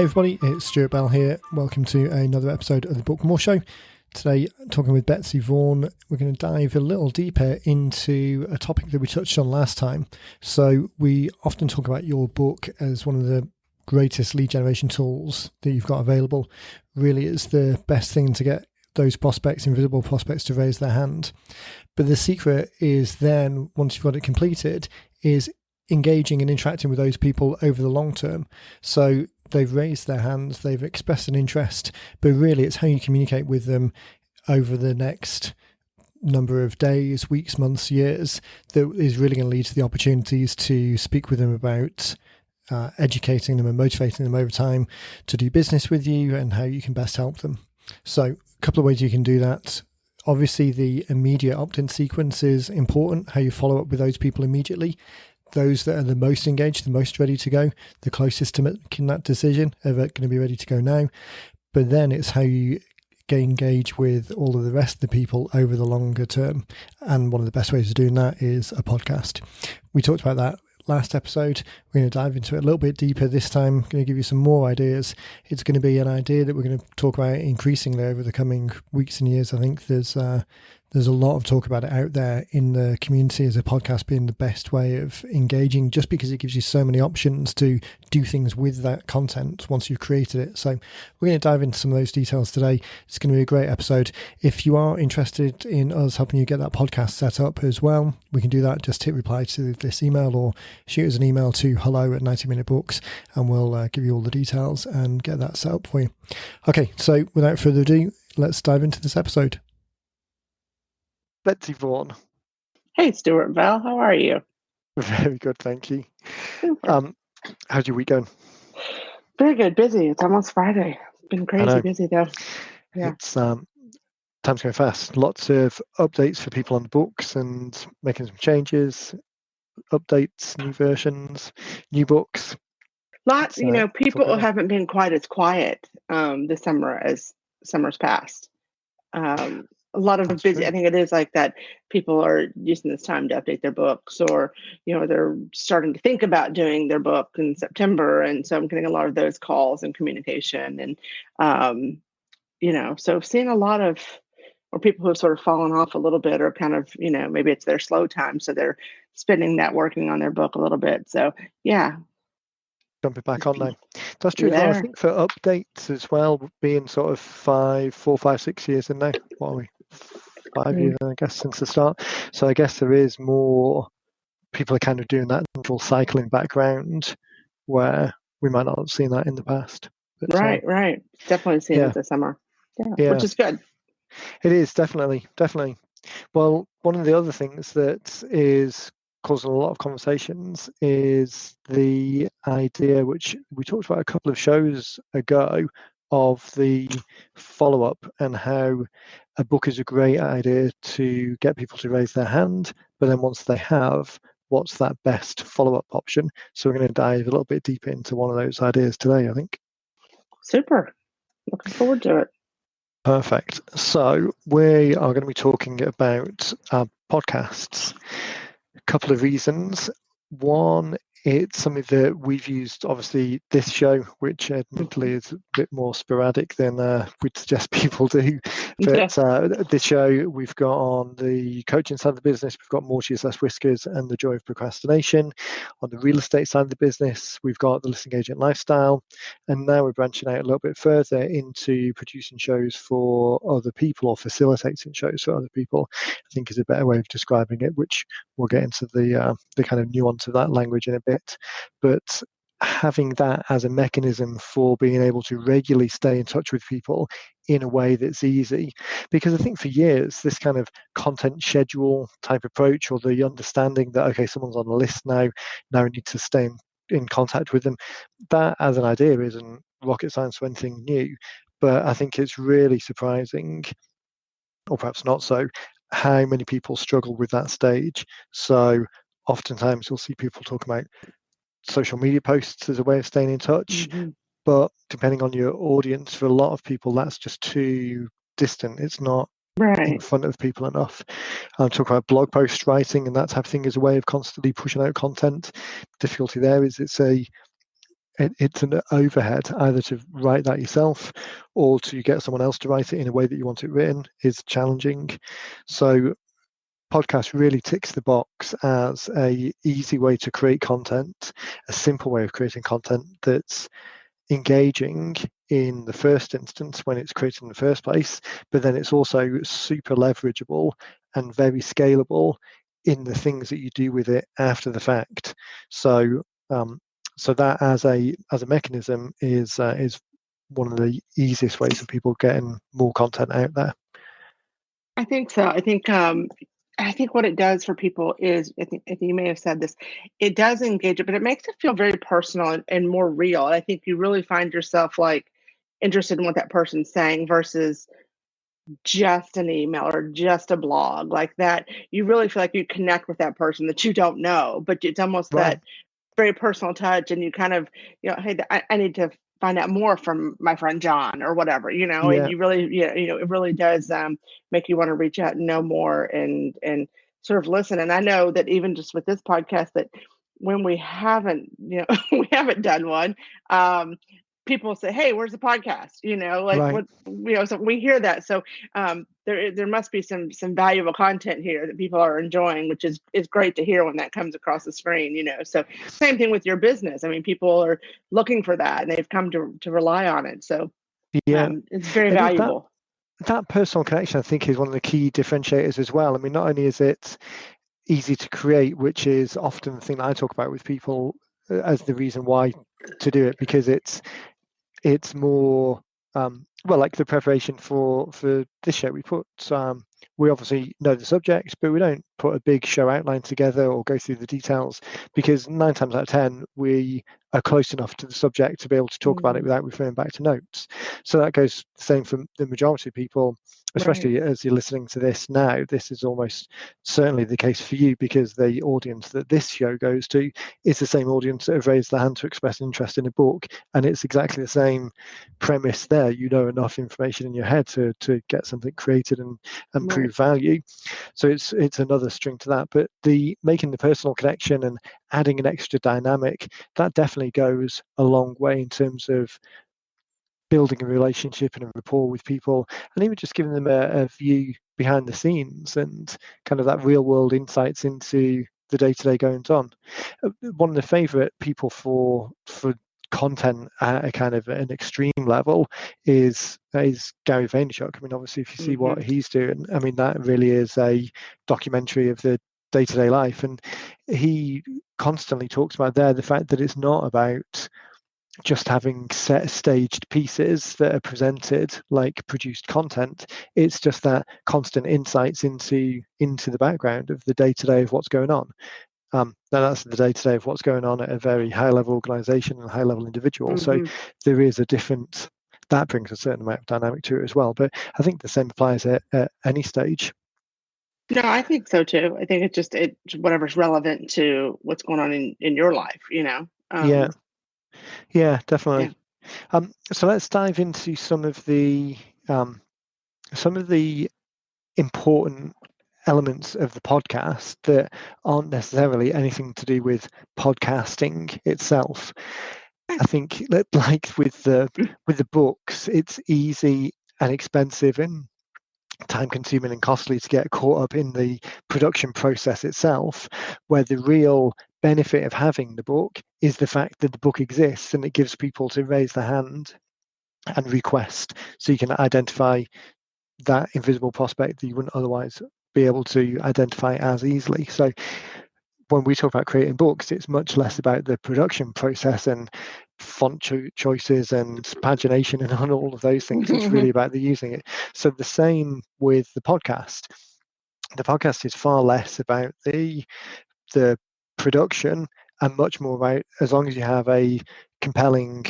Hey everybody, it's Stuart Bell here. Welcome to another episode of the Bookmore Show. Today, talking with Betsy Vaughan, we're going to dive a little deeper into a topic that we touched on last time. So we often talk about your book as one of the greatest lead generation tools that you've got available. Really, it's the best thing to get those prospects, invisible prospects, to raise their hand. But the secret is then, once you've got it completed, is engaging and interacting with those people over the long term. So they've raised their hands, they've expressed an interest, but really it's how you communicate with them over the next number of days, weeks, months, years that is really going to lead to the opportunities to speak with them about educating them and motivating them over time to do business with you and how you can best help them. So a couple of ways you can do that. Obviously, the immediate opt-in sequence is important, how you follow up with those people immediately. Those that are the most engaged, the most ready to go, the closest to making that decision are going to be ready to go now. But then it's how you engage with all of the rest of the people over the longer term. And one of the best ways of doing that is a podcast. We talked about that last episode. We're going to dive into it a little bit deeper this time. I'm going to give you some more ideas. It's going to be an idea that we're going to talk about increasingly over the coming weeks and years. I think there's a lot of talk about it out there in the community as a podcast being the best way of engaging, just because it gives you so many options to do things with that content once you've created it. So we're going to dive into some of those details today. It's going to be a great episode. If you are interested in us helping you get that podcast set up as well, we can do that. Just hit reply to this email or shoot us an email to hello@90minutebooks and we'll give you all the details and get that set up for you. Okay, so without further ado, let's dive into this episode. Betsy Vaughan. Hey, Stuart Bell. How are you? Very good, thank you. Super. How's your week going? Very good. Busy. It's almost Friday. It's been crazy busy though. Yeah. It's time's going fast. Lots of updates for people on the books and making some changes, updates, new versions, new books. Lots. People haven't been quite as quiet this summer as summers past. A lot of That's busy. true. I think it is like that. People are using this time to update their books, or they're starting to think about doing their book in September, and so I'm getting a lot of those calls and communication, and so seeing a lot of, or people who have sort of fallen off a little bit, or kind of maybe it's their slow time, so they're spending that working on their book a little bit. So yeah. Jumping back on now. That's true. Yeah. Well, I think for updates as well, being sort of 4, 5, 6 years in now. What are we? 5 years, I guess, since the start. So I guess there is more people are kind of doing that natural cycling background where we might not have seen that in the past. But, right. Definitely seen it this summer. Yeah, which is good. It is, definitely. Well, one of the other things that is causing a lot of conversations is the idea, which we talked about a couple of shows ago, of the follow-up and how a book is a great idea to get people to raise their hand, but then once they have, what's that best follow-up option? So we're going to dive a little bit deeper into one of those ideas today, I think. Super. Looking forward to it. Perfect. So we are going to be talking about podcasts. A couple of reasons. One, it's something that we've used, obviously, this show, which admittedly is a bit more sporadic than we'd suggest people do. But this show, we've got on the coaching side of the business, we've got More Cheese, Less Whiskers and The Joy of Procrastination. On the real estate side of the business, we've got The Listing Agent Lifestyle. And now we're branching out a little bit further into producing shows for other people, or facilitating shows for other people, I think is a better way of describing it, which we'll get into the kind of nuance of that language in a bit. But having that as a mechanism for being able to regularly stay in touch with people in a way that's easy, because I think for years this kind of content schedule type approach, or the understanding that okay, someone's on the list now I need to stay in contact with them, that as an idea isn't rocket science or anything new, but I think it's really surprising, or perhaps not so, how many people struggle with that stage. So oftentimes you'll see people talk about social media posts as a way of staying in touch, but depending on your audience, for a lot of people that's just too distant. It's not in front of people enough. Talk about blog post writing and that type of thing as a way of constantly pushing out content. Difficulty there is it's a it's an overhead either to write that yourself or to get someone else to write it in a way that you want it written is challenging. So podcast really ticks the box as a easy way to create content, a simple way of creating content that's engaging in the first instance when it's created in the first place, but then it's also super leverageable and very scalable in the things that you do with it after the fact. So so that as a mechanism is one of the easiest ways of people getting more content out there. I think so. I think what it does for people is, I think you may have said this, it does engage it, but it makes it feel very personal and more real. I think you really find yourself like interested in what that person's saying versus just an email or just a blog like that. You really feel like you connect with that person that you don't know, but it's almost Right. that very personal touch, and you kind of, hey, I need to find out more from my friend John or whatever, and Yeah. you really, it really does make you want to reach out and know more and sort of listen. And I know that even just with this podcast, that when we haven't, we haven't done one, people say, "Hey, where's the podcast?" Like Right. what, so we hear that. So there must be some valuable content here that people are enjoying, which is great to hear when that comes across the screen. So same thing with your business. I mean, people are looking for that, and they've come to rely on it. So Yeah. it's very It is valuable. that personal connection, I think, is one of the key differentiators as well. I mean, not only is it easy to create, which is often the thing that I talk about with people as the reason why to do it, because it's more well, like the preparation for this show. We obviously know the subject, but we don't put a big show outline together or go through the details, because 9 times out of 10 we are close enough to the subject to be able to talk about it without referring back to notes. So that goes the same for the majority of people, especially Right. as you're listening to this now. This is almost certainly the case for you, because the audience that this show goes to is the same audience that have raised their hand to express interest in a book, and it's exactly the same premise there. You know enough information in your head to get something created and Right. prove value. So it's another string to that. But the making the personal connection and adding an extra dynamic, that definitely goes a long way in terms of building a relationship and a rapport with people, and even just giving them a view behind the scenes and kind of that real world insights into the day-to-day goings on. One of the favorite people for content at a kind of an extreme level is Gary Vaynerchuk. I mean, obviously, if you see what he's doing, I mean, that really is a documentary of the day-to-day life, and he constantly talks about there the fact that it's not about just having set staged pieces that are presented like produced content. It's just that constant insights into the background of the day-to-day of what's going on. Now that's the day-to-day of what's going on at a very high-level organization and high-level individual. So there is that brings a certain amount of dynamic to it as well. But I think the same applies at any stage. No, I think so too. I think it's whatever's relevant to what's going on in your life. Yeah, definitely. Yeah. So let's dive into some of the important elements of the podcast that aren't necessarily anything to do with podcasting itself. I think that, like with the books, it's easy and expensive and time consuming and costly to get caught up in the production process itself, where the real benefit of having the book is the fact that the book exists and it gives people to raise their hand and request, so you can identify that invisible prospect that you wouldn't otherwise be able to identify as easily. So when we talk about creating books, it's much less about the production process and font choices and pagination and all of those things. It's really about the using it. So the same with the podcast. The podcast is far less about the production and much more about, as long as you have a compelling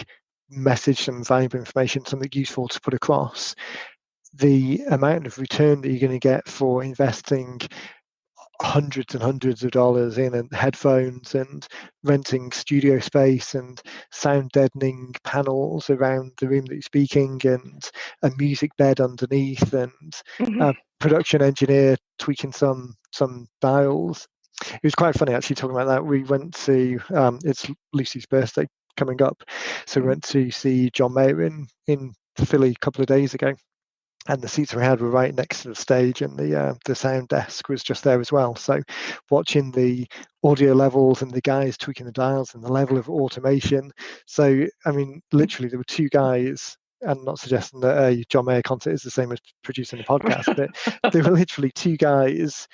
message, some valuable information, something useful to put across, the amount of return that you're going to get for investing hundreds and hundreds of dollars in and headphones and renting studio space and sound deadening panels around the room that you're speaking and a music bed underneath and a production engineer tweaking some dials. It was quite funny actually talking about that. We went to it's Lucy's birthday coming up. So we went to see John Mayer in Philly a couple of days ago, and the seats we had were right next to the stage, and the sound desk was just there as well. So watching the audio levels and the guys tweaking the dials and the level of automation. So I mean, literally there were two guys. I'm not suggesting that a John Mayer concert is the same as producing a podcast, but there were literally two guys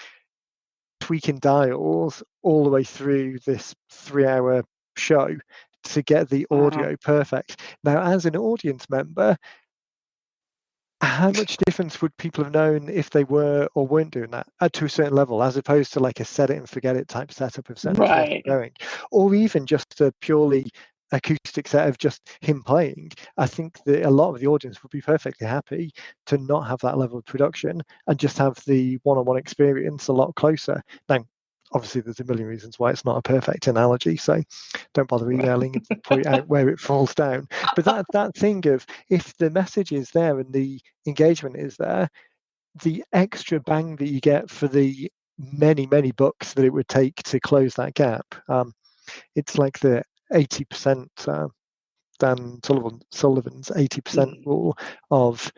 tweaking dials all the way through this 3-hour show to get the audio perfect. Now, as an audience member, how much difference would people have known if they were or weren't doing that to a certain level, as opposed to like a set it and forget it type setup of setting Right. going, or even just a purely acoustic set of just him playing? I think that a lot of the audience would be perfectly happy to not have that level of production and just have the one-on-one experience a lot closer. Now, obviously there's a million reasons why it's not a perfect analogy, so don't bother emailing and point out where it falls down. But that thing of, if the message is there and the engagement is there, the extra bang that you get for the many books that it would take to close that gap, it's like the 80% Dan Sullivan's 80% rule of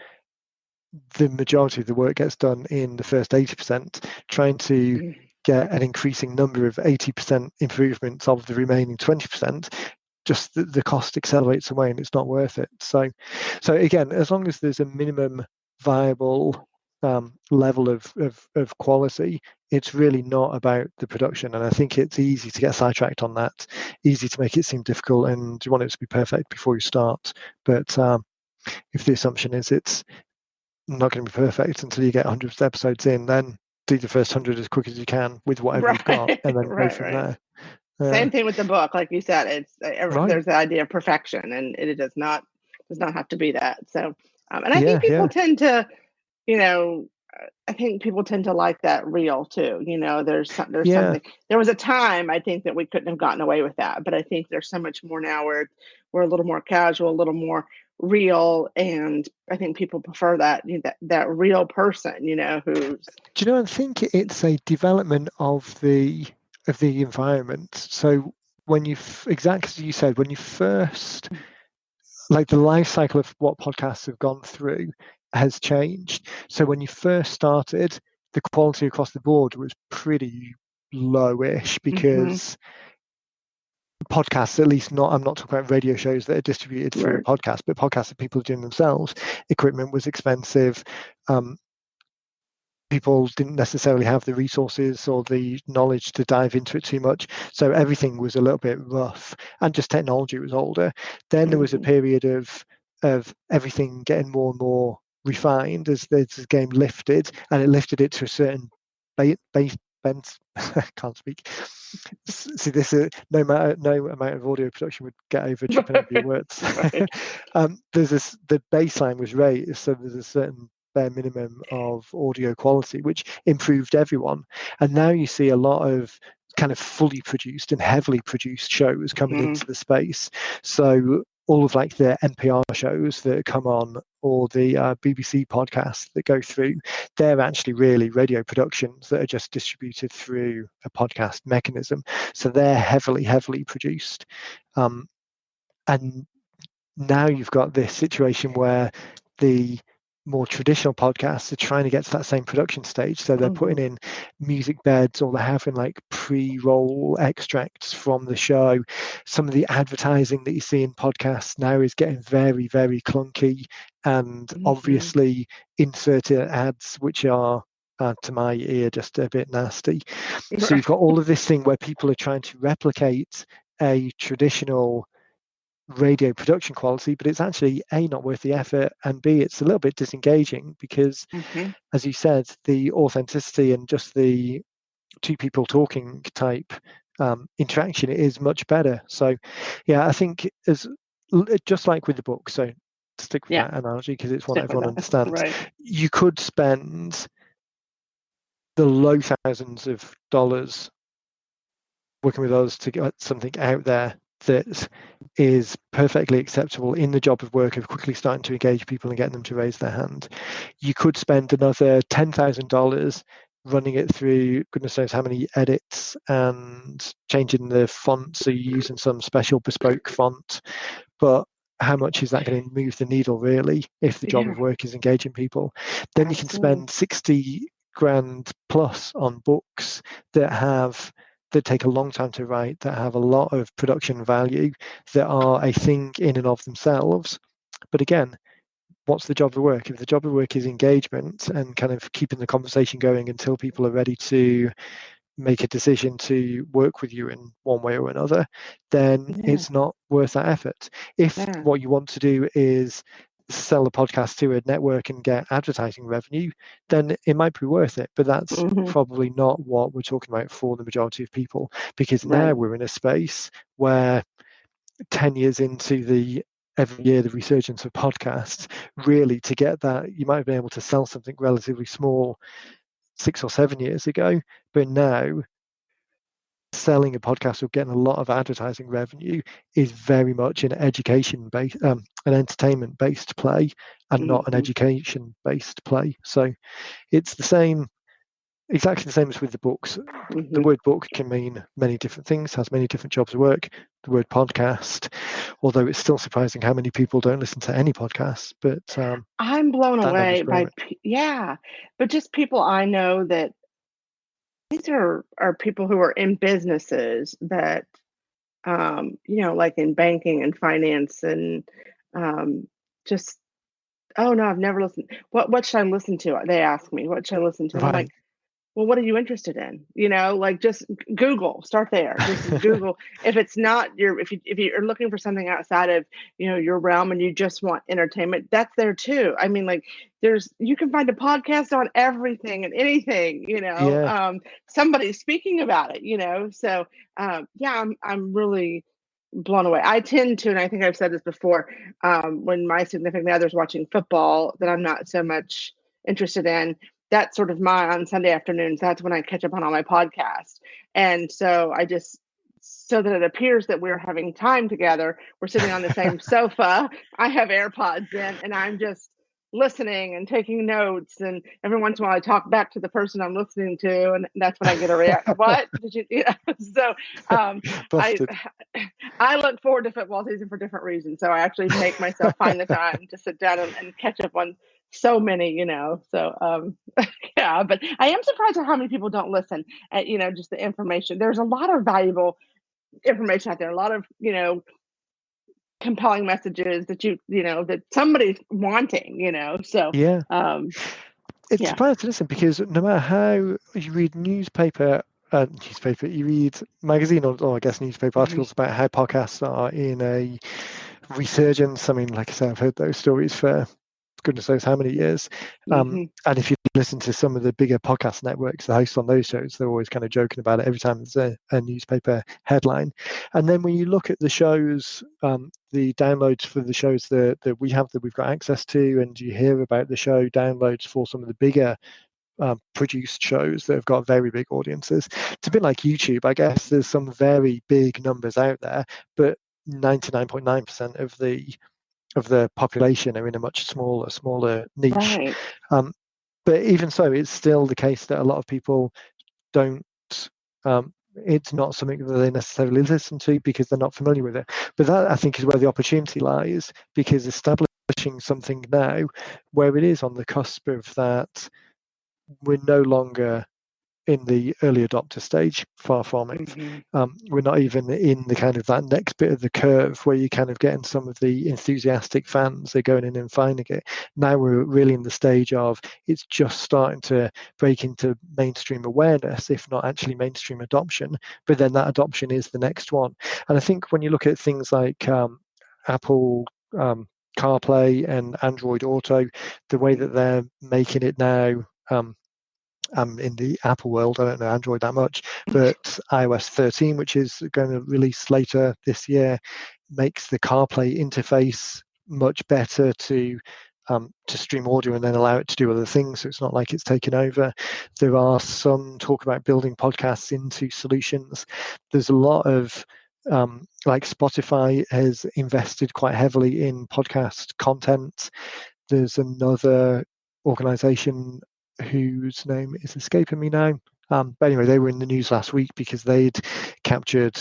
the majority of the work gets done in the first 80%, trying to get an increasing number of 80% improvements of the remaining 20%, just the cost accelerates away and it's not worth it. So again, as long as there's a minimum viable level of quality, it's really not about the production. And I think it's easy to get sidetracked on that, easy to make it seem difficult, and you want it to be perfect before you start. But if the assumption is it's not going to be perfect until you get 100 episodes in, then do the first 100 as quick as you can with whatever you've got, and then go from there. Same thing with the book, like you said. It's there's the idea of perfection, and it does not have to be that. So, and I think people tend to, I think people tend to like that real too. There's something. There was a time I think that we couldn't have gotten away with that, but I think there's so much more now where we're a little more casual, a little more real, and I think people prefer that that real person. Who's. Do you know? I think it's a development of the environment. So when exactly as you said, when you first, like, the life cycle of what podcasts have gone through has changed. So when you first started, the quality across the board was pretty lowish because podcasts, at least I'm not talking about radio shows that are distributed through a podcast, but podcasts that people are doing themselves, equipment was expensive. People didn't necessarily have the resources or the knowledge to dive into it too much. So everything was a little bit rough, and just technology was older. Then there was a period of everything getting more and more refined as the game lifted, and it lifted it to a certain base. Can't speak. See, this is no amount of audio production would get over tripping over your words. There's the baseline was raised, so there's a certain bare minimum of audio quality, which improved everyone. And now you see a lot of kind of fully produced and heavily produced shows coming into the space. So all of like the NPR shows that come on, or the BBC podcasts that go through, they're actually really radio productions that are just distributed through a podcast mechanism. So they're heavily produced. And now you've got this situation where the more traditional podcasts are trying to get to that same production stage, so they're putting in music beds, or they're having like pre-roll extracts from the show. Some of the advertising that you see in podcasts now is getting very clunky, and obviously inserted ads which are to my ear just a bit nasty. So you've got all of this thing where people are trying to replicate a traditional radio production quality, but it's actually A, not worth the effort, and B, it's a little bit disengaging because, as you said, the authenticity and just the two people talking type interaction is much better. So yeah, I think just like with the book, so stick with that analogy because it's one everyone understands. You could spend the low thousands of dollars working with us to get something out there that is perfectly acceptable in the job of work of quickly starting to engage people and getting them to raise their hand. You could spend another $10,000 running it through goodness knows how many edits and changing the font, so you're using some special bespoke font, but how much is that going to move the needle really if the job of work is engaging people? Then you can spend 60 grand plus on books that take a long time to write, that have a lot of production value, that are a thing in and of themselves. But again, what's the job of work? If the job of work is engagement and kind of keeping the conversation going until people are ready to make a decision to work with you in one way or another, then it's not worth that effort. If what you want to do is sell a podcast to a network and get advertising revenue, then it might be worth it. But that's probably not what we're talking about for the majority of people, because now we're in a space where 10 years into every year the resurgence of podcasts, really to get that, you might have been able to sell something relatively small 6 or 7 years ago, but now selling a podcast or getting a lot of advertising revenue is very much an education based, an entertainment based play, and not an education based play. So it's exactly the same as with the books. The word book can mean many different things, has many different jobs of work. The word podcast, although it's still surprising how many people don't listen to any podcasts, but I'm blown away by but just people I know that these are people who are in businesses that like in banking and finance and just oh no, I've never listened. What should I listen to? They ask me, what should I listen to? And I'm like, well, what are you interested in? Like just Google, start there. Just Google. If it's not if you're looking for something outside of, your realm and you just want entertainment, that's there too. I mean, like you can find a podcast on everything and anything, somebody's speaking about it, so I'm really blown away. I tend to, and I think I've said this before, when my significant other's watching football that I'm not so much interested in, that's sort of on Sunday afternoons. That's when I catch up on all my podcasts. And so so that it appears that we're having time together, we're sitting on the same sofa. I have AirPods in and I'm just listening and taking notes. And every once in a while I talk back to the person I'm listening to. And that's when I get a reaction. What did you, So I look forward to football season for different reasons. So I actually make myself find the time to sit down and catch up on so many, so but I am surprised at how many people don't listen at, just the information. There's a lot of valuable information out there, a lot of, compelling messages that that somebody's wanting, so it's surprising to listen, because no matter how you read newspaper, you read magazine or I guess newspaper articles about how podcasts are in a resurgence. I mean, like I said, I've heard those stories for goodness knows how many years. And if you listen to some of the bigger podcast networks, the hosts on those shows, they're always kind of joking about it every time there's a newspaper headline. And then when you look at the shows, the downloads for the shows that we have, that we've got access to, and you hear about the show downloads for some of the bigger produced shows that have got very big audiences. It's a bit like YouTube, I guess. There's some very big numbers out there, but 99.9% of the population are in a much smaller niche. Right. But even so, it's still the case that a lot of people don't. It's not something that they necessarily listen to because they're not familiar with it. But that, I think, is where the opportunity lies, because establishing something now where it is on the cusp of that, we're no longer in the early adopter stage, far from it. We're not even in the kind of that next bit of the curve where you're kind of getting some of the enthusiastic fans, they're going in and finding it. Now we're really in the stage of it's just starting to break into mainstream awareness, if not actually mainstream adoption, but then that adoption is the next one. And I think when you look at things like Apple CarPlay and Android Auto, the way that they're making it now, in the Apple world, I don't know Android that much, but iOS 13, which is going to release later this year, makes the CarPlay interface much better to stream audio and then allow it to do other things. So it's not like it's taken over. There are some talk about building podcasts into solutions. There's a lot of like Spotify has invested quite heavily in podcast content. There's another organization whose name is escaping me now. But anyway, they were in the news last week because they'd captured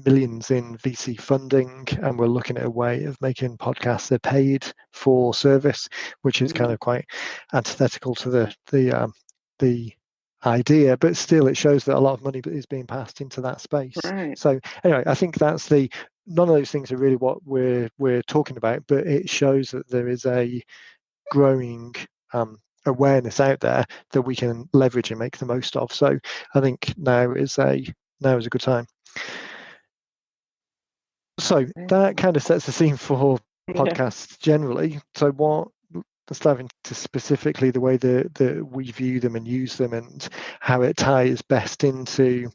millions in VC funding, and we're looking at a way of making podcasts a paid for service, which is kind of quite antithetical to the idea, but still it shows that a lot of money is being passed into that space. Right. So anyway, I think that's none of those things are really what we're talking about, but it shows that there is a growing awareness out there that we can leverage and make the most of. So I think now is a good time. So that kind of sets the scene for podcasts generally. So let's dive into specifically the way that we view them and use them, and how it ties best into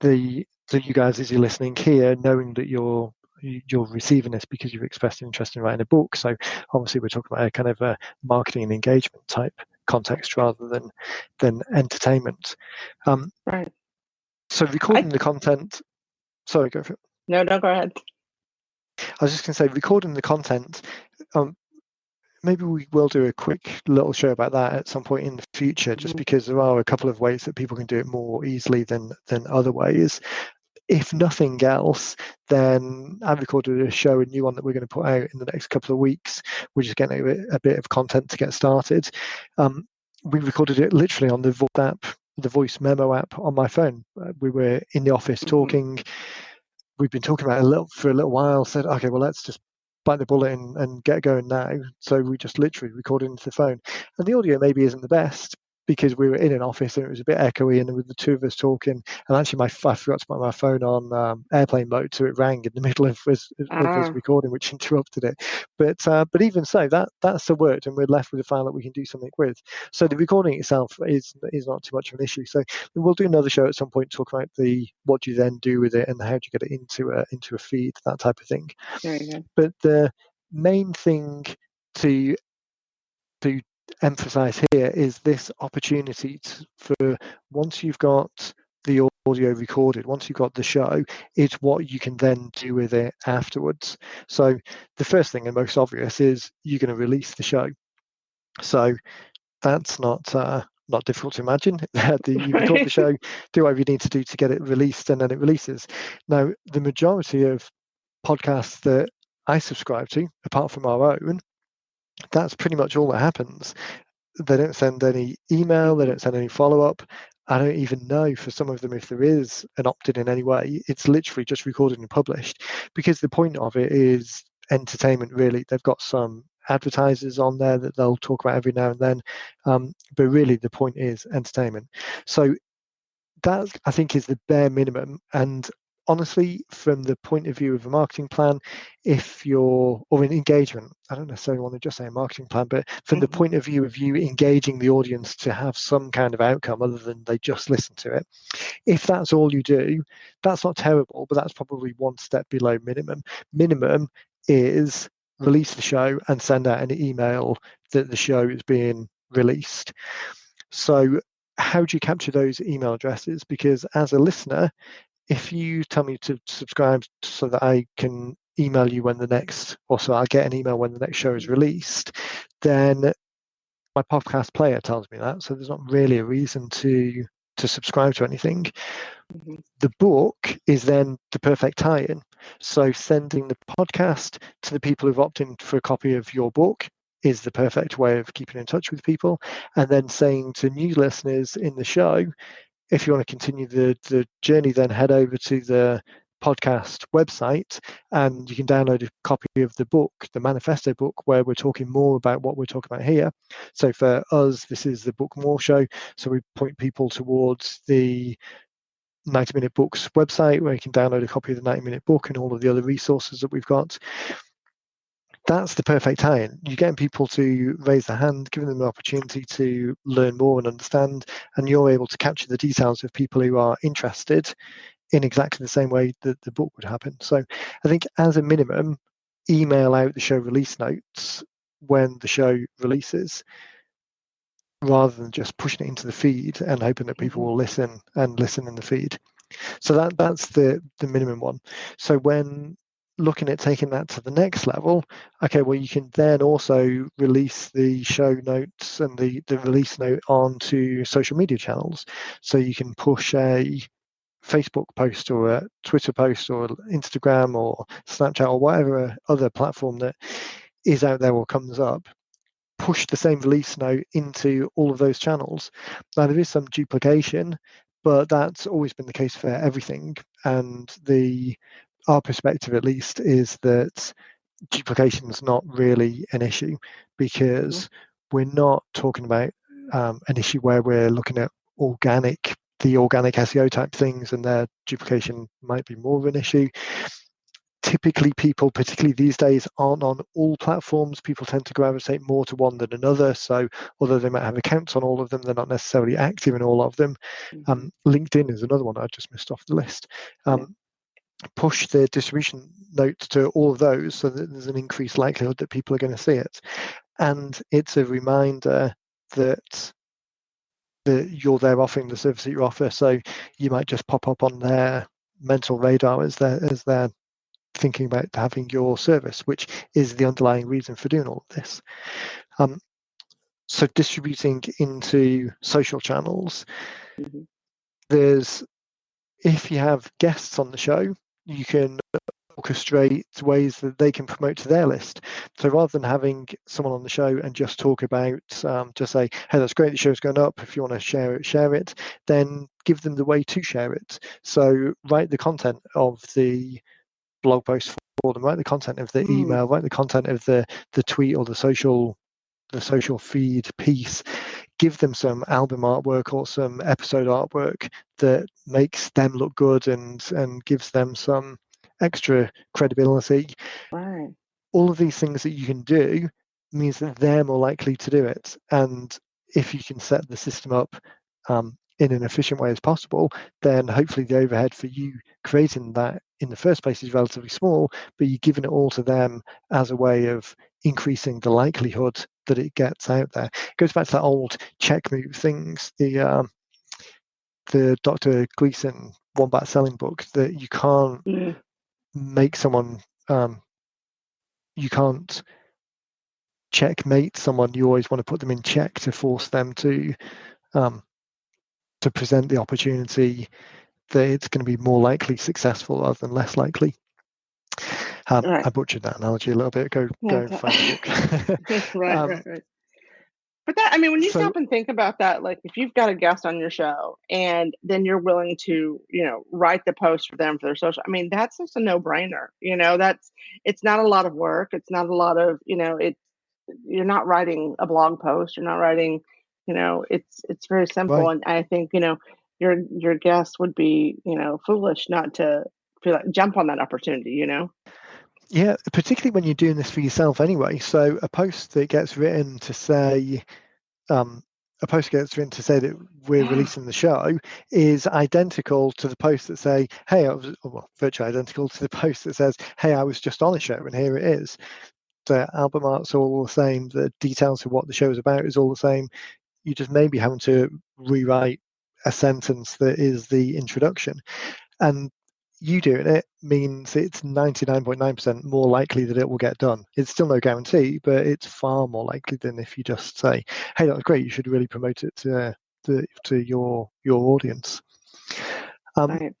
you guys as you're listening here, knowing that you're receiving this because you've expressed interest in writing a book. So obviously we're talking about a kind of a marketing and engagement type context rather than entertainment. Right. So recording the content. Sorry, go for it. No, go ahead. I was just going to say, recording the content. Maybe we will do a quick little show about that at some point in the future, just because there are a couple of ways that people can do it more easily than other ways. If nothing else, then I've recorded a new one that we're going to put out in the next couple of weeks. We're just getting a bit of content to get started. We recorded it literally on the voice memo app on my phone. We were in the office talking. We've been talking about it for a little while. Said, okay, well, let's just bite the bullet and get going now. So we just literally recorded into the phone, and the audio maybe isn't the best because we were in an office and it was a bit echoey, and there were the two of us talking. And actually, I forgot to put my phone on airplane mode, so it rang in the middle of us recording, which interrupted it. But even so, that still worked, and we're left with a file that we can do something with. So the recording itself is not too much of an issue. So we'll do another show at some point to talk about what you then do with it and how do you get it into a feed, that type of thing. Very good. But the main thing to emphasize here is this opportunity for, once you've got the audio recorded, once you've got the show, it's what you can then do with it afterwards. So the first thing and most obvious is you're going to release the show. So that's not difficult to imagine. You record the show, do whatever you need to do to get it released, and then it releases. Now, the majority of podcasts that I subscribe to, apart from our own, that's pretty much all that happens. They don't send any email, they don't send any follow-up. I don't even know for some of them if there is an opt-in in any way. It's literally just recorded and published, because the point of it is entertainment, really. They've got some advertisers on there that they'll talk about every now and then, but really the point is entertainment. So that, I think, is the bare minimum. And honestly, from the point of view of a marketing plan, or an engagement, I don't necessarily want to just say a marketing plan, but from the point of view of you engaging the audience to have some kind of outcome other than they just listen to it, if that's all you do, that's not terrible, but that's probably one step below minimum. Minimum is release the show and send out an email that the show is being released. So how do you capture those email addresses? Because as a listener, if you tell me to subscribe so that I can email you so I'll get an email when the next show is released, then my podcast player tells me that. So there's not really a reason to subscribe to anything. The book is then the perfect tie-in. So sending the podcast to the people who've opted in for a copy of your book is the perfect way of keeping in touch with people. And then saying to new listeners in the show, if you want to continue the journey, then head over to the podcast website and you can download a copy of the book, the manifesto book, where we're talking more about what we're talking about here. So for us, this is the Book More Show. So we point people towards the 90 Minute Books website, where you can download a copy of the 90 Minute Book and all of the other resources that we've got. That's the perfect tie-in. You're getting people to raise their hand, giving them an opportunity to learn more and understand, and you're able to capture the details of people who are interested in exactly the same way that the book would happen. So I think as a minimum, email out the show release notes when the show releases, rather than just pushing it into the feed and hoping that people will listen in the feed. So that's the minimum one. So when looking at taking that to the next level, okay, well, you can then also release the show notes and the release note onto social media channels. So you can push a Facebook post or a Twitter post or Instagram or Snapchat or whatever other platform that is out there or comes up, push the same release note into all of those channels. Now, there is some duplication, but that's always been the case for everything. And our perspective, at least, is that duplication is not really an issue, because we're not talking about an issue where we're looking at the organic SEO type things, and their duplication might be more of an issue. Typically, people, particularly these days, aren't on all platforms. People tend to gravitate more to one than another. So although they might have accounts on all of them, they're not necessarily active in all of them. LinkedIn is another one I just missed off the list. Push the distribution notes to all of those so that there's an increased likelihood that people are going to see it. And it's a reminder that you're there offering the service that you offer. So you might just pop up on their mental radar as they're thinking about having your service, which is the underlying reason for doing all of this. So distributing into social channels, if you have guests on the show, you can orchestrate ways that they can promote to their list. So rather than having someone on the show and just talk about, just say, hey, that's great, the show's going up, if you want to share it, then give them the way to share it. So write the content of the blog post for them, write the content of the email, write the content of the tweet or the social feed piece. Give them some album artwork or some episode artwork that makes them look good and gives them some extra credibility. Right. All of these things that you can do means that they're more likely to do it. And if you can set the system up in an efficient way as possible, then hopefully the overhead for you creating that in the first place is relatively small, but you're giving it all to them as a way of increasing the likelihood that it gets out there. It goes back to that old check move things, the Dr. Gleason Wombat Selling book, that you can't make someone, you can't checkmate someone. You always want to put them in check to force them to present the opportunity that it's going to be more likely successful rather than less likely. Right. I butchered that analogy a little bit. Go and find the book. Right. But that, I mean, when you stop and think about that, like if you've got a guest on your show and then you're willing to, write the post for them for their social, I mean, that's just a no-brainer. It's not a lot of work. It's not a lot of, you're not writing a blog post. You're not writing, it's very simple. Right. And I think, your guest would be, foolish not to feel like jump on that opportunity, Yeah, particularly when you're doing this for yourself anyway. So a post that gets written to say, that we're releasing the show is identical to the post that say, hey, virtually identical to the post that says, hey, I was just on a show and here it is. The album art's all the same. The details of what the show is about is all the same. You just may be having to rewrite a sentence that is the introduction. And you doing it means it's 99.9% more likely that it will get done. It's still no guarantee, but it's far more likely than if you just say, hey, that was great, you should really promote it to your audience. Right.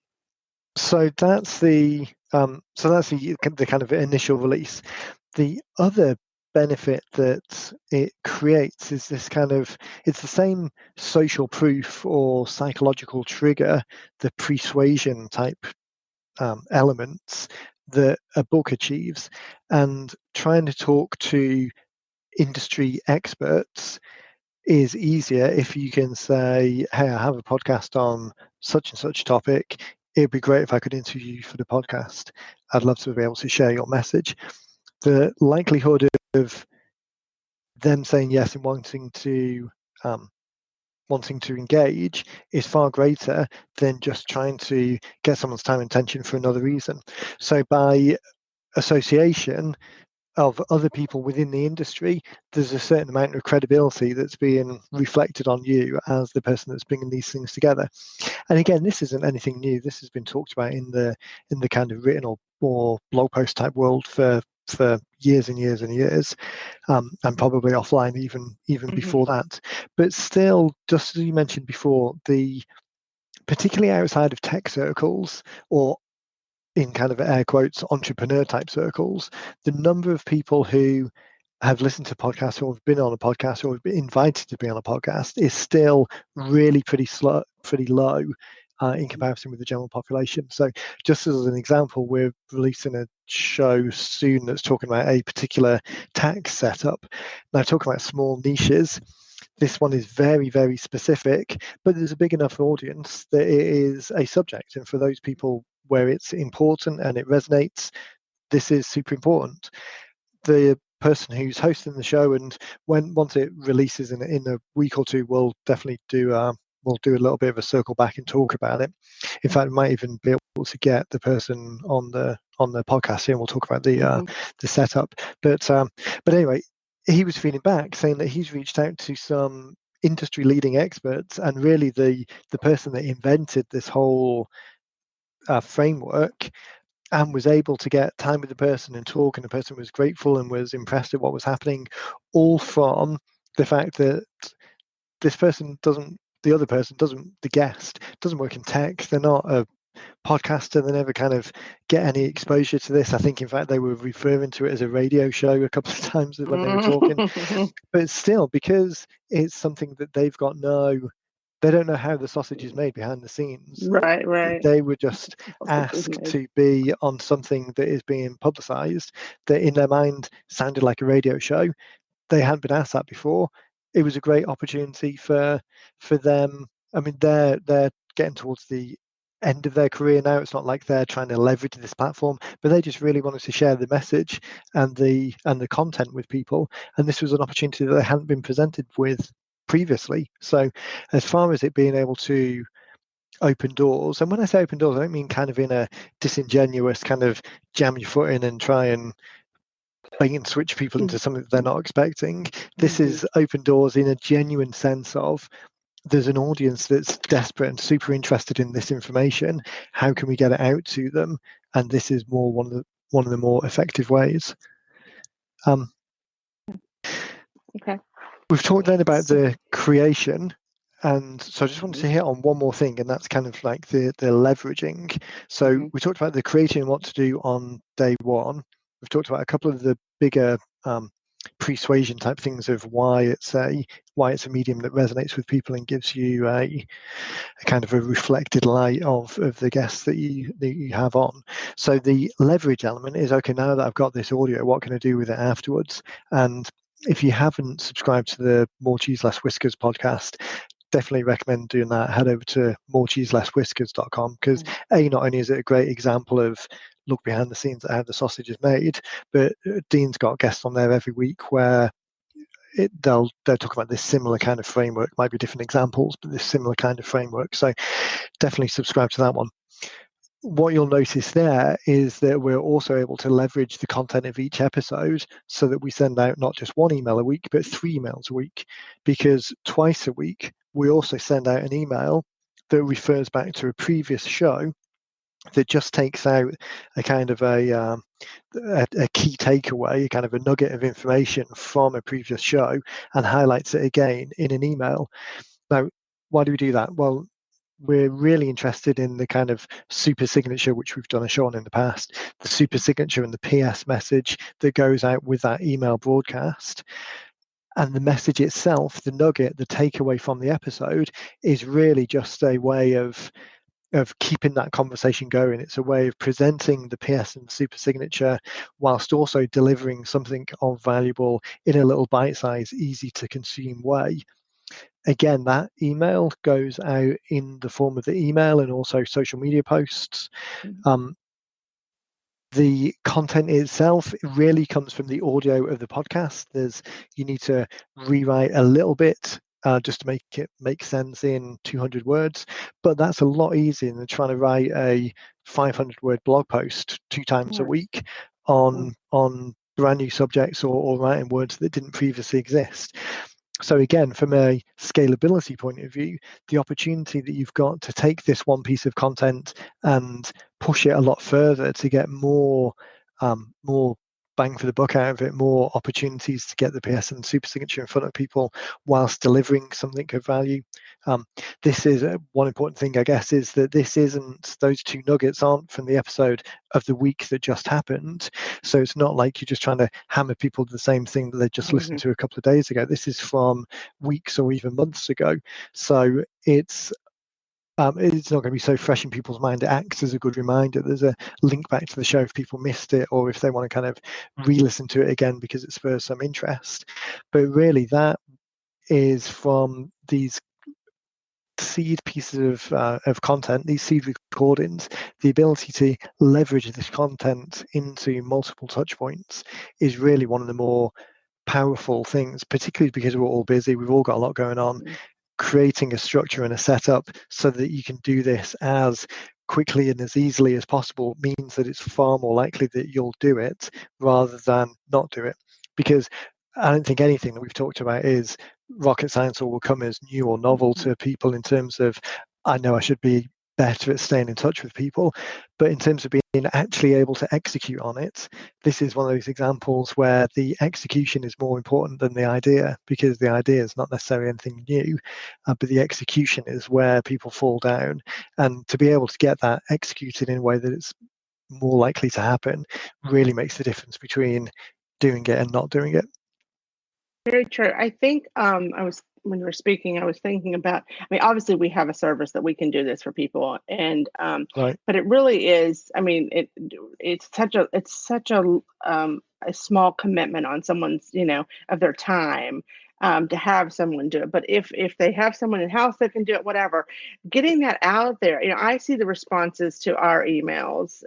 So that's the kind of initial release. The other benefit that it creates is this it's the same social proof or psychological trigger, the persuasion type elements that a book achieves. And trying to talk to industry experts is easier if you can say, hey, I have a podcast on such and such topic. It'd be great if I could interview you for the podcast. I'd love to be able to share your message. The likelihood of them saying yes and wanting to engage is far greater than just trying to get someone's time and attention for another reason. So by association of other people within the industry, there's a certain amount of credibility that's being reflected on you as the person that's bringing these things together. And again, this isn't anything new. This has been talked about in the kind of written or or blog post type world for years and years and years, and probably offline even before that. But still, just as you mentioned before, particularly outside of tech circles, or in kind of air quotes entrepreneur type circles, the number of people who have listened to podcasts or have been on a podcast or have been invited to be on a podcast is still really pretty low in comparison with the general population. So just as an example, we're releasing a show soon that's talking about a particular tax setup. Now, talking about small niches, this one is very, very specific, but there's a big enough audience that it is a subject. And for those people where it's important and it resonates, this is super important. The person who's hosting the show, and once it releases in a week or two, we'll definitely do a little bit of a circle back and talk about it. In fact, we might even be able to get the person on the podcast here, and we'll talk about the setup. But anyway, he was feeding back saying that he's reached out to some industry leading experts, and really the person that invented this whole framework, and was able to get time with the person and talk, and the person was grateful and was impressed at what was happening, all from the fact that the guest doesn't work in tech. They're not a podcaster. They never kind of get any exposure to this. I think, in fact, they were referring to it as a radio show a couple of times when they were talking. But still, because it's something that they don't know how the sausage is made behind the scenes. Right. They were just asked to be on something that is being publicized that in their mind sounded like a radio show. They hadn't been asked that before. It was a great opportunity for them. I mean, they're getting towards the end of their career now. It's not like they're trying to leverage this platform, but they just really wanted to share the message and the content with people. And this was an opportunity that they hadn't been presented with previously. So as far as it being able to open doors, and when I say open doors, I don't mean kind of in a disingenuous kind of jam your foot in and try and bait and switch people into something that they're not expecting. This is open doors in a genuine sense of, there's an audience that's desperate and super interested in this information. How can we get it out to them? And this is one of the more effective ways. Okay. We've talked then about the creation, and so I just wanted to hit on one more thing, and that's kind of like the leveraging. So we talked about the creating and what to do on day one. We've talked about a couple of the bigger persuasion type things of why it's a medium that resonates with people and gives you a kind of a reflected light of the guests that you have on. So the leverage element is, okay, now that I've got this audio, what can I do with it afterwards? And if you haven't subscribed to the More Cheese Less Whiskers podcast, definitely recommend doing that. Head over to morecheeselesswhiskers.com, because not only is it a great example of look behind the scenes at how the sausage is made, but Dean's got guests on there every week where they'll talk about this similar kind of framework. Might be different examples, but this similar kind of framework. So definitely subscribe to that one. What you'll notice there is that we're also able to leverage the content of each episode so that we send out not just one email a week, but 3 emails a week, because twice a week we also send out an email that refers back to a previous show that just takes out a kind of a key takeaway, kind of a nugget of information from a previous show, and highlights it again in an email. Now, why do we do that? Well, we're really interested in the kind of super signature, which we've done a show on in the past, the super signature and the PS message that goes out with that email broadcast. And the message itself, the nugget, the takeaway from the episode, is really just a way of keeping that conversation going. It's a way of presenting the PS and super signature whilst also delivering something of valuable in a little bite-sized, easy to consume way. Again, that email goes out in the form of the email and also social media posts. The content itself really comes from the audio of the podcast. You need to rewrite a little bit just to make it make sense in 200 words, but that's a lot easier than trying to write a 500-word blog post 2 times a week on brand new subjects or writing words that didn't previously exist. So again, from a scalability point of view, the opportunity that you've got to take this one piece of content and push it a lot further to get more bang for the buck out of it, more opportunities to get the PSN super signature in front of people whilst delivering something of value. This is one important thing, I guess, is that those two nuggets aren't from the episode of the week that just happened. So it's not like you're just trying to hammer people to the same thing that they just listened to a couple of days ago. This is from weeks or even months ago. So it's not going to be so fresh in people's mind. It acts as a good reminder. There's a link back to the show if people missed it, or if they want to kind of re-listen to it again because it spurs some interest. But really, that is from these seed pieces of content, these seed recordings, the ability to leverage this content into multiple touch points is really one of the more powerful things, particularly because we're all busy, we've all got a lot going on. Creating a structure and a setup so that you can do this as quickly and as easily as possible means that it's far more likely that you'll do it rather than not do it. Because I don't think anything that we've talked about is rocket science or will come as new or novel to people in terms of, I know I should be better at staying in touch with people, but in terms of being actually able to execute on it, this is one of those examples where the execution is more important than the idea, because the idea is not necessarily anything new, but the execution is where people fall down. And to be able to get that executed in a way that it's more likely to happen really makes the difference between doing it and not doing it. Very true. I think when you were speaking, I was thinking about. I mean, obviously, we have a service that we can do this for people, and Right. but it really is. I mean, it's such a small commitment on someone's of their time to have someone do it. But if they have someone in house that can do it, whatever, getting that out there. I see the responses to our emails.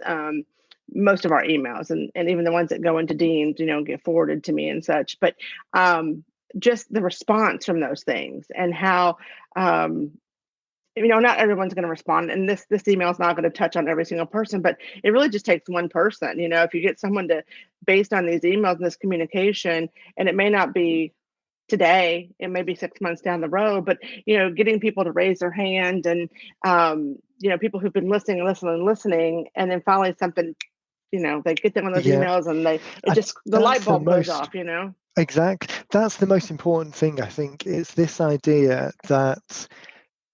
Most of our emails and even the ones that go into Dean's, get forwarded to me and such. But just the response from those things and how not everyone's going to respond, and this email is not going to touch on every single person, but it really just takes one person. If you get someone to, based on these emails and this communication, and it may not be today, it may be 6 months down the road, but getting people to raise their hand and people who've been listening and listening and listening, and then finally something, they get them on those emails and the light bulb goes off. Exactly. That's the most important thing, I think. It's this idea that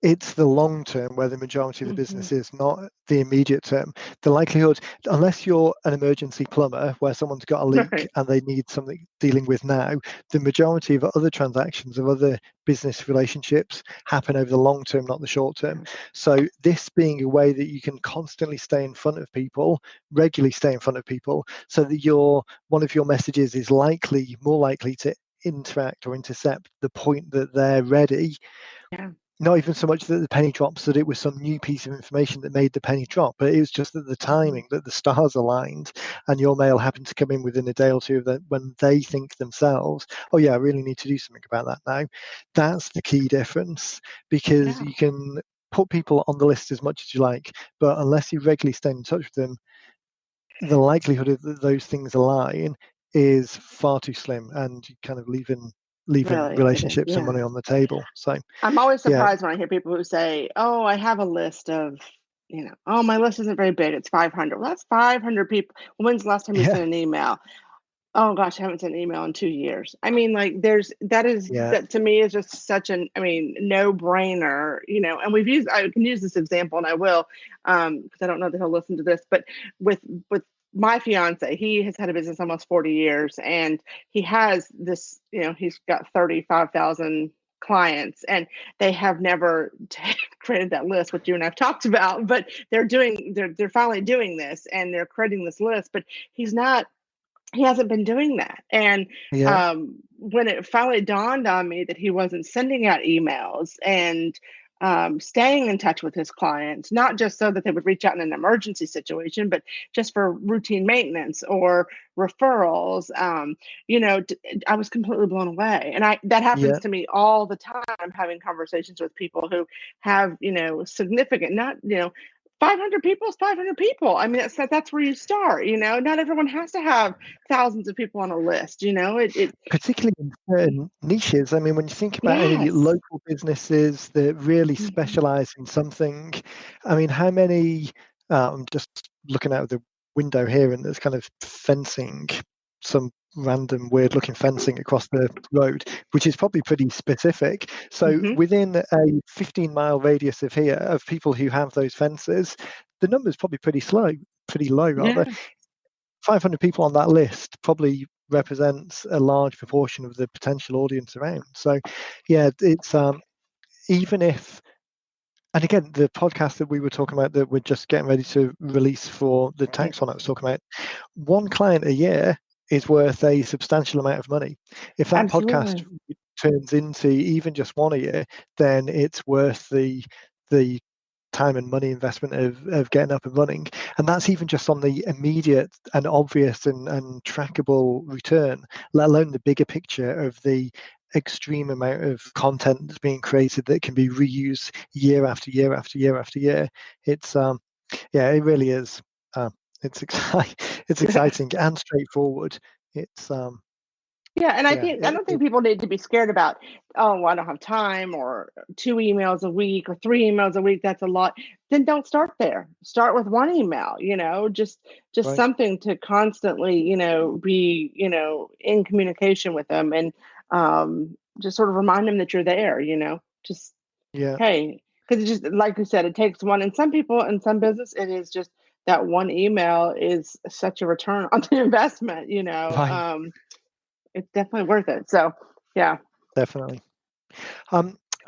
it's the long term where the majority of the business is, not the immediate term. The likelihood, unless you're an emergency plumber where someone's got a leak Right. and they need something dealing with now, the majority of other transactions, of other business relationships happen over the long term, not the short term. So this being a way that you can constantly stay in front of people, regularly stay in front of people, so that one of your messages is more likely to interact or intercept the point that they're ready. Yeah. Not even so much that the penny drops, that it was some new piece of information that made the penny drop, but it was just that the timing, that the stars aligned, and your mail happened to come in within a day or two of that when they think themselves, oh yeah, I really need to do something about that now. That's the key difference, because you can put people on the list as much as you like, but unless you regularly stay in touch with them, the likelihood of those things align is far too slim, and you kind of leaving Really, it is. relationships and Yeah. money on the table. So I'm always yeah. surprised when I hear people who say, "Oh, I have a list of, oh, my list isn't very big. It's 500." Well, that's 500 people. When's the last time you Yeah. sent an email? Oh gosh, I haven't sent an email in 2 years. I mean, like, Yeah. that to me is just such no brainer, and I can use this example and I will, because I don't know that he'll listen to this, but with my fiance, he has had a business almost 40 years, and he has this, he's got 35,000 clients, and they have never created that list, which you and I've talked about, but they're finally doing this, and they're creating this list, but he hasn't been doing that. And Yeah. when it finally dawned on me that he wasn't sending out emails and staying in touch with his clients, not just so that they would reach out in an emergency situation, but just for routine maintenance or referrals, I was completely blown away. And that happens Yeah. to me all the time. I'm having conversations with people who have, significant, not, 500 people is 500 people. I mean, that's where you start. Not everyone has to have thousands of people on a list. Particularly in certain niches. I mean, when you think about any Yes. local businesses that really Mhm. specialize in something, I mean, how many? I'm just looking out of the window here, and there's kind of fencing, some random weird looking fencing across the road, which is probably pretty specific. So Mhm. within a 15-mile radius of here, of people who have those fences, the number's probably pretty low rather. Yeah. 500 people on that list probably represents a large proportion of the potential audience around. So yeah, it's even if, and again, the podcast that we were talking about that we're just getting ready to release for the tax one I was talking about, one client a year is worth a substantial amount of money. If that podcast Absolutely. turns into even just one a year, then it's worth the time and money investment of getting up and running. And that's even just on the immediate and obvious and trackable return, let alone the bigger picture of the extreme amount of content that's being created that can be reused year after year after year after year. It's yeah, it really is. It's it's exciting and straightforward. It's Yeah, and I yeah, don't think people need to be scared about, oh, well, I don't have time, or 2 emails a week or 3 emails a week. That's a lot. Then don't start there. Start with one email. Just right. something to constantly, be, in communication with them, and just sort of remind them that you're there. Just Yeah, hey, because it just like you said, it takes one. And some people in some business, it is just that one email is such a return on the investment. right, It's definitely worth it. So, yeah. definitely.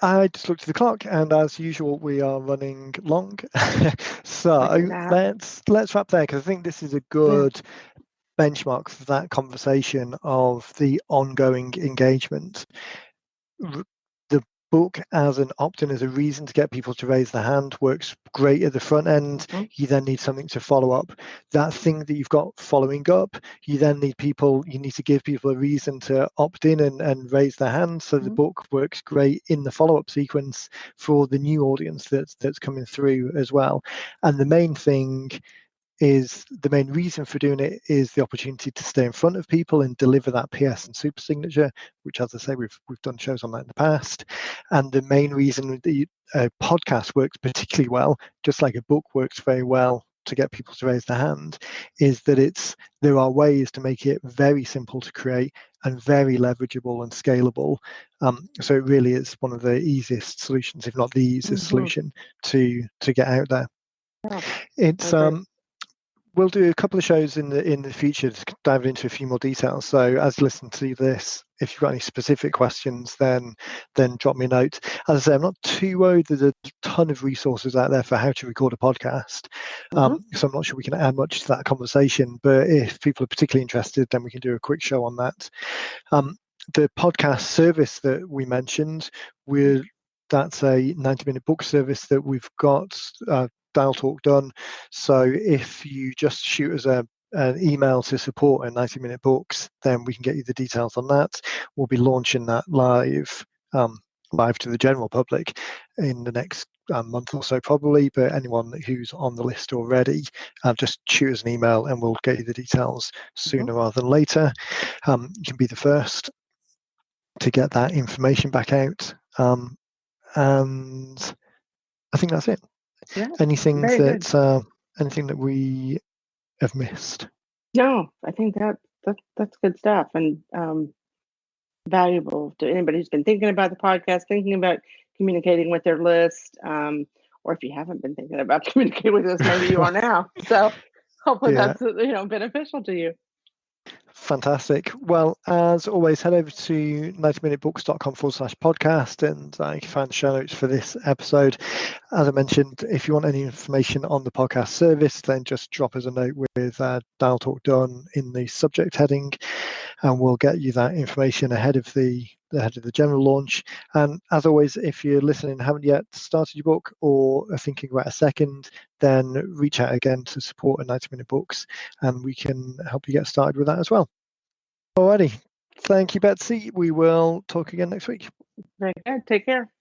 I just looked at the clock, and as usual, we are running long. Look at So that. let's wrap there, because I think this is a Yeah. good benchmark for that conversation of the ongoing engagement. The book as an opt-in, as a reason to get people to raise their hand, works great at the front end. Mhm. You then need something to follow up. That thing that you've got following up, you then need to give people a reason to opt in and raise their hand. So the Mhm. book works great in the follow-up sequence for the new audience that's coming through as well. And the main reason for doing it is the opportunity to stay in front of people and deliver that PS and super signature, which, as I say, we've done shows on that in the past. And the main reason the podcast works particularly well, just like a book works very well to get people to raise their hand, is that there are ways to make it very simple to create and very leverageable and scalable. So it really is one of the easiest solutions, if not the easiest Mhm. solution to get out there. Yeah, I It's agree. We'll do a couple of shows in the future to dive into a few more details. So as you listen to this, if you've got any specific questions, then drop me a note. As I say, I'm not too worried. There's a ton of resources out there for how to record a podcast. Mhm. So I'm not sure we can add much to that conversation. But if people are particularly interested, then we can do a quick show on that. The podcast service that we mentioned, that's a 90-minute book service that we've got. Dial Talk done. So if you just shoot us an email to support at 90-minute books, then we can get you the details on that. We'll be launching that live to the general public in the next month or so, probably. But anyone who's on the list already, just shoot us an email and we'll get you the details sooner rather than later. You can be the first to get that information back out. And I think that's it. Yeah, Anything very good. that we have missed? No, I think that's good stuff, and valuable to anybody who's been thinking about the podcast, thinking about communicating with their list, or if you haven't been thinking about communicating with us, maybe you are now. So hopefully Yeah, that's beneficial to you. fantastic. Well, as always, head over to 90minutebooks.com/podcast and you can find the show notes for this episode. As I mentioned, if you want any information on the podcast service, then just drop us a note with Dial Talk Done in the subject heading, and we'll get you that information ahead of the general launch. And as always, if you're listening and haven't yet started your book or are thinking about a second, then reach out again to support at 90-minute books and we can help you get started with that as well. Alrighty. Thank you, Betsy. We will talk again next week. Very good. Take care.